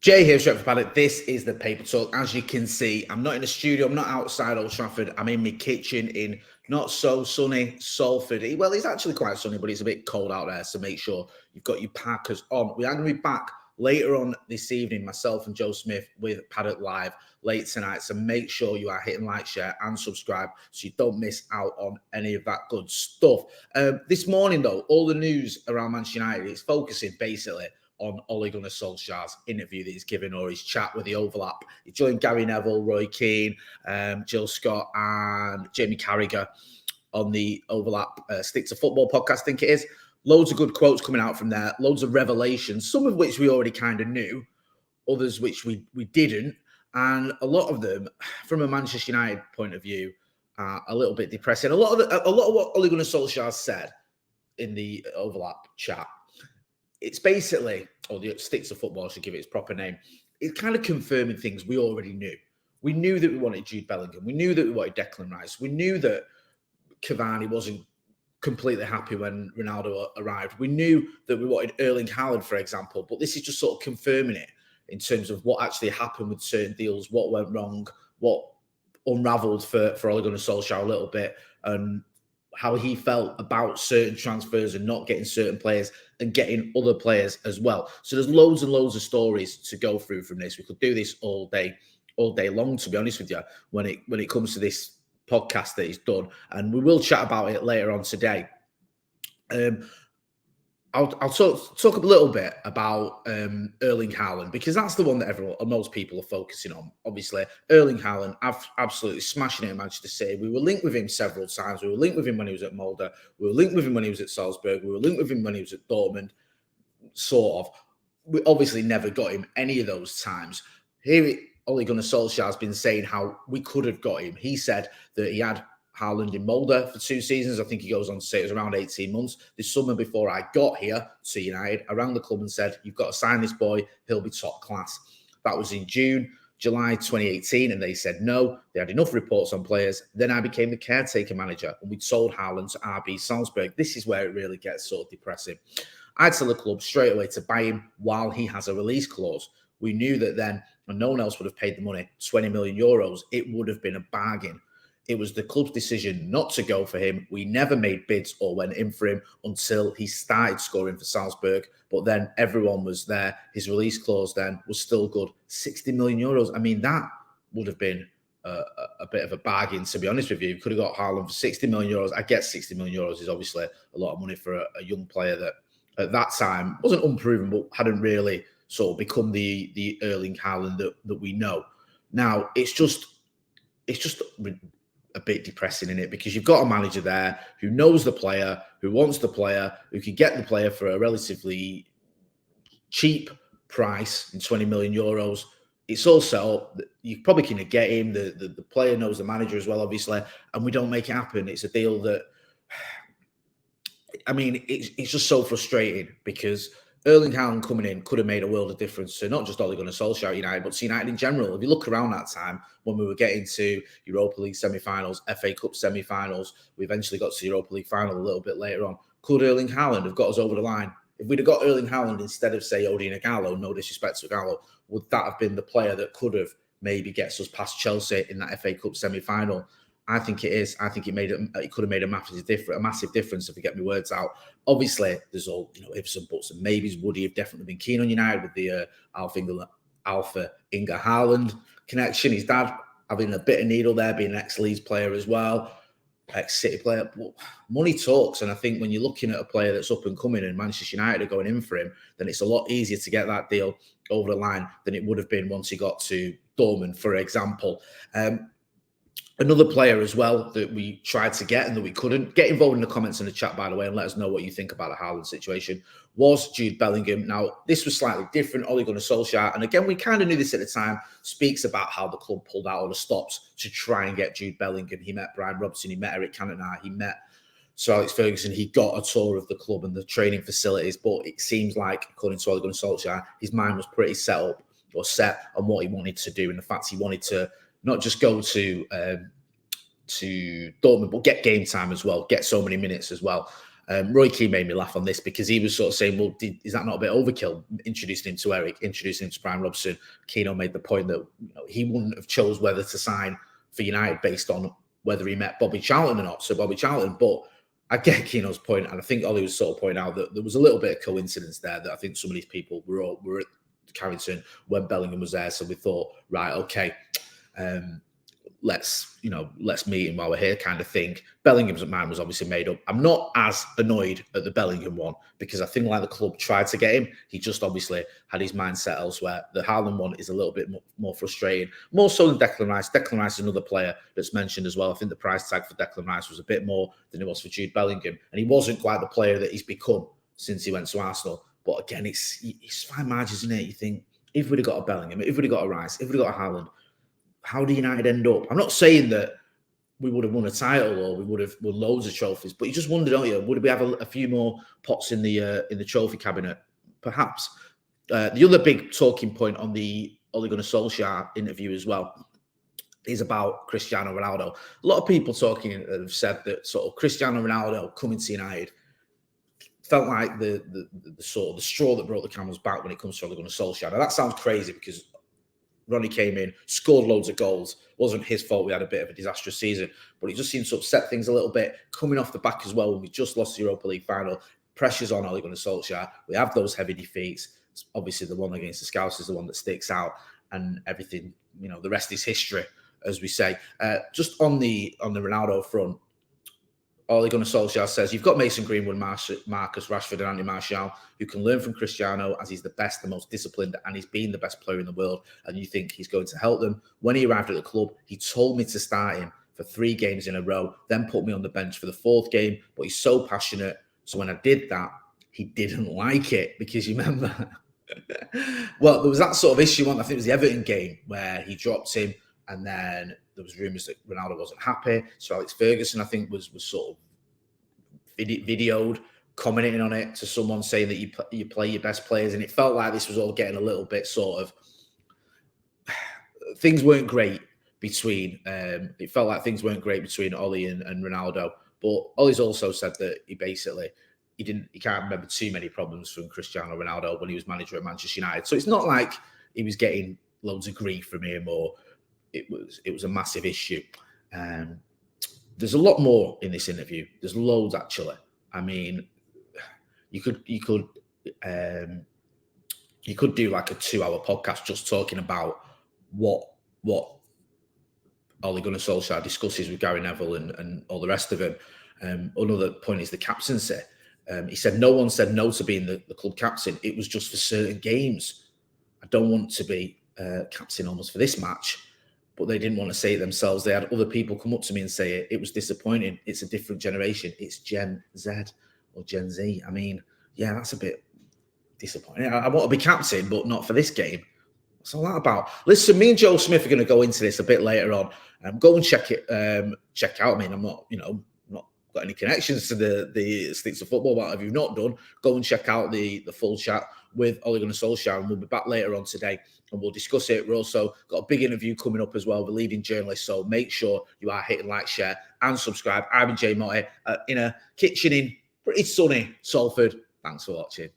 Jay here, Stretford Paddock. This is the Paper Talk. As you can see, I'm not in the studio. I'm not outside Old Trafford. I'm in my kitchen in not so sunny Salford. Well, it's actually quite sunny, but it's a bit cold out there. So make sure you've got your parkers on. We are going to be back later on this evening, myself and Joe Smith with Paddock Live late tonight. So make sure you are hitting like, share and subscribe so you don't miss out on any of that good stuff. This morning, though, all the news around Manchester United is focusing basically on Ole Gunnar Solskjaer's interview that he's given or his chat with the Overlap. He joined Gary Neville, Roy Keane, Jill Scott and Jamie Carragher on the Overlap Stick to Football podcast, I think it is. Loads of good quotes coming out from there, loads of revelations, some of which we already kind of knew, others which we didn't. And a lot of them, from a Manchester United point of view, are a little bit depressing. A lot of what Ole Gunnar Solskjaer said in the Overlap chat, it's basically, or the Stick to Football should give it its proper name, it's kind of confirming things we already knew. We knew that we wanted Jude Bellingham. We knew that we wanted Declan Rice. We knew that Cavani wasn't completely happy when Ronaldo arrived. We knew that we wanted Erling Haaland, for example, but this is just sort of confirming it in terms of what actually happened with certain deals, what went wrong, what unravelled for Ole Gunnar Solskjaer a little bit, and how he felt about certain transfers and not getting certain players and getting other players as well. So there's loads and loads of stories to go through from this. We could do this all day long, to be honest with you, when it comes to this podcast that he's done. And we will chat about it later on today. I'll talk a little bit about Erling Haaland, because that's the one that most people are focusing on. Obviously, Erling Haaland, absolutely smashing it at Manchester City. We were linked with him several times. We were linked with him when he was at Molde. We were linked with him when he was at Salzburg. We were linked with him when he was at Dortmund, sort of. We obviously never got him any of those times. Here, Ole Gunnar Solskjaer has been saying how we could have got him. He said that he had Haaland in Molde for 2 seasons. I think he goes on to say it was around 18 months. This summer before I got here to United, I rang the club and said, you've got to sign this boy. He'll be top class. That was in July 2018, and they said no. They had enough reports on players. Then I became the caretaker manager, and we'd sold Haaland to RB Salzburg. This is where it really gets sort of depressing. I'd tell the club straight away to buy him while he has a release clause. We knew that then, and no one else would have paid the money, 20 million euros, it would have been a bargain. It was the club's decision not to go for him. We never made bids or went in for him until he started scoring for Salzburg. But then everyone was there. His release clause then was still good. 60 million euros. I mean, that would have been a bit of a bargain, to be honest with you. You could have got Haaland for 60 million euros. I guess 60 million euros is obviously a lot of money for a young player that at that time wasn't unproven, but hadn't really sort of become the Erling Haaland that we know. Now, it's just a bit depressing in it, because you've got a manager there who knows the player, who wants the player, who can get the player for a relatively cheap price in 20 million euros. It's all set up. You probably can get him. The player knows the manager as well, obviously, and we don't make it happen. It's a deal that, I mean, it's just so frustrating, because Erling Haaland coming in could have made a world of difference to not just Ole Gunnar Solskjaer at United, but to United in general. If you look around that time, when we were getting to Europa League semi-finals, FA Cup semi-finals, we eventually got to the Europa League final a little bit later on. Could Erling Haaland have got us over the line? If we'd have got Erling Haaland instead of, say, Odion Ighalo, no disrespect to Ighalo, would that have been the player that could have maybe gets us past Chelsea in that FA Cup semi-final? I think it is. I think it could have made a massive difference, if I get my words out. Obviously, there's all ifs and buts and maybes. Would he have definitely been keen on United with the Alpha Inga Haaland connection? His dad having a bit of needle there, being an ex-Leeds player as well, ex-City player. But money talks, and I think when you're looking at a player that's up and coming and Manchester United are going in for him, then it's a lot easier to get that deal over the line than it would have been once he got to Dortmund, for example. Another player as well that we tried to get and that we couldn't. Get involved in the comments in the chat, by the way, and let us know what you think about the Haaland situation, was Jude Bellingham. Now, this was slightly different. Ole Gunnar Solskjaer, and again, we kind of knew this at the time, speaks about how the club pulled out all the stops to try and get Jude Bellingham. He met Brian Robson, he met Eric Cantona, he met Sir Alex Ferguson. He got a tour of the club and the training facilities, but it seems like, according to Ole Gunnar Solskjaer, his mind was pretty set on what he wanted to do, and the fact he wanted to not just go to Dortmund, but get game time as well, get so many minutes as well. Roy Keane made me laugh on this because he was sort of saying, well, is that not a bit overkill, introducing him to Eric, introducing him to Brian Robson? Keane made the point that he wouldn't have chose whether to sign for United based on whether he met Bobby Charlton or not. So Bobby Charlton, but I get Keane's point, and I think Ollie was sort of pointing out that there was a little bit of coincidence there, that I think some of these people were at Carrington when Bellingham was there. So we thought, right, okay, let's meet him while we're here, kind of thing. Bellingham's mind was obviously made up. I'm not as annoyed at the Bellingham one because I think like the club tried to get him. He just obviously had his mind set elsewhere. The Haaland one is a little bit more frustrating, more so than Declan Rice. Declan Rice is another player that's mentioned as well. I think the price tag for Declan Rice was a bit more than it was for Jude Bellingham, and he wasn't quite the player that he's become since he went to Arsenal. But again, it's fine margins, isn't it? You think, if we'd have got a Bellingham, if we'd have got a Rice, if we'd have got a Haaland, how do United end up? I'm not saying that we would have won a title or we would have won loads of trophies, but you just wonder, don't you? Would we have a few more pots in the trophy cabinet? Perhaps. The other big talking point on the Ole Gunnar Solskjaer interview as well is about Cristiano Ronaldo. A lot of people talking have said that sort of Cristiano Ronaldo coming to United felt like the sort of the straw that broke the camel's back when it comes to Ole Gunnar Solskjaer. Now that sounds crazy because Ronnie came in, scored loads of goals. Wasn't his fault we had a bit of a disastrous season, but he just seemed to upset things a little bit. Coming off the back as well, when we just lost the Europa League final, pressure's on Ole Gunnar Solskjaer. We have those heavy defeats. Obviously, the one against the Scouts is the one that sticks out, and everything, the rest is history, as we say. Just on the Ronaldo front, Ole Gunnar Solskjaer says, you've got Mason Greenwood, Marcus Rashford and Andy Martial, who can learn from Cristiano as he's the best, the most disciplined, and he's been the best player in the world, and you think he's going to help them. When he arrived at the club, he told me to start him for 3 games in a row, then put me on the bench for the 4th game, but he's so passionate. So when I did that, he didn't like it, because you remember, well, there was that sort of issue on, I think it was the Everton game, where he dropped him, and then there was rumours that Ronaldo wasn't happy. So Alex Ferguson, I think, was sort of videoed, commenting on it to someone saying that you play your best players. And it felt like this was all getting a little bit sort of, things weren't great between, it felt like things weren't great between Ollie and Ronaldo. But Ollie's also said that he can't remember too many problems from Cristiano Ronaldo when he was manager at Manchester United. So it's not like he was getting loads of grief from him, or it was a massive issue. There's a lot more in this interview. There's loads, actually. I mean, you could do like a 2-hour podcast just talking about what Ole Gunnar Solskjaer discusses with Gary Neville and all the rest of them. Another point is the captaincy. He said no one said no to being the club captain. It was just for certain games. I don't want to be captain almost for this match. But they didn't want to say it themselves. They had other people come up to me and say it. It was disappointing. It's a different generation. It's Gen Z or Gen Z. I mean, yeah, that's a bit disappointing. I want to be captain, but not for this game. What's all that about? Listen, me and Joe Smith are going to go into this a bit later on. Go and check it. Check out. I mean, I'm not, not got any connections to the Sticks of Football, but if you've not done, go and check out the full chat with Ole Gunnar Solskjaer, and we'll be back later on today and we'll discuss it. We're also got a big interview coming up as well with a leading journalist, so make sure you are hitting like, share and subscribe. I've been Jay Motti in a kitchen in pretty sunny Salford. Thanks for watching.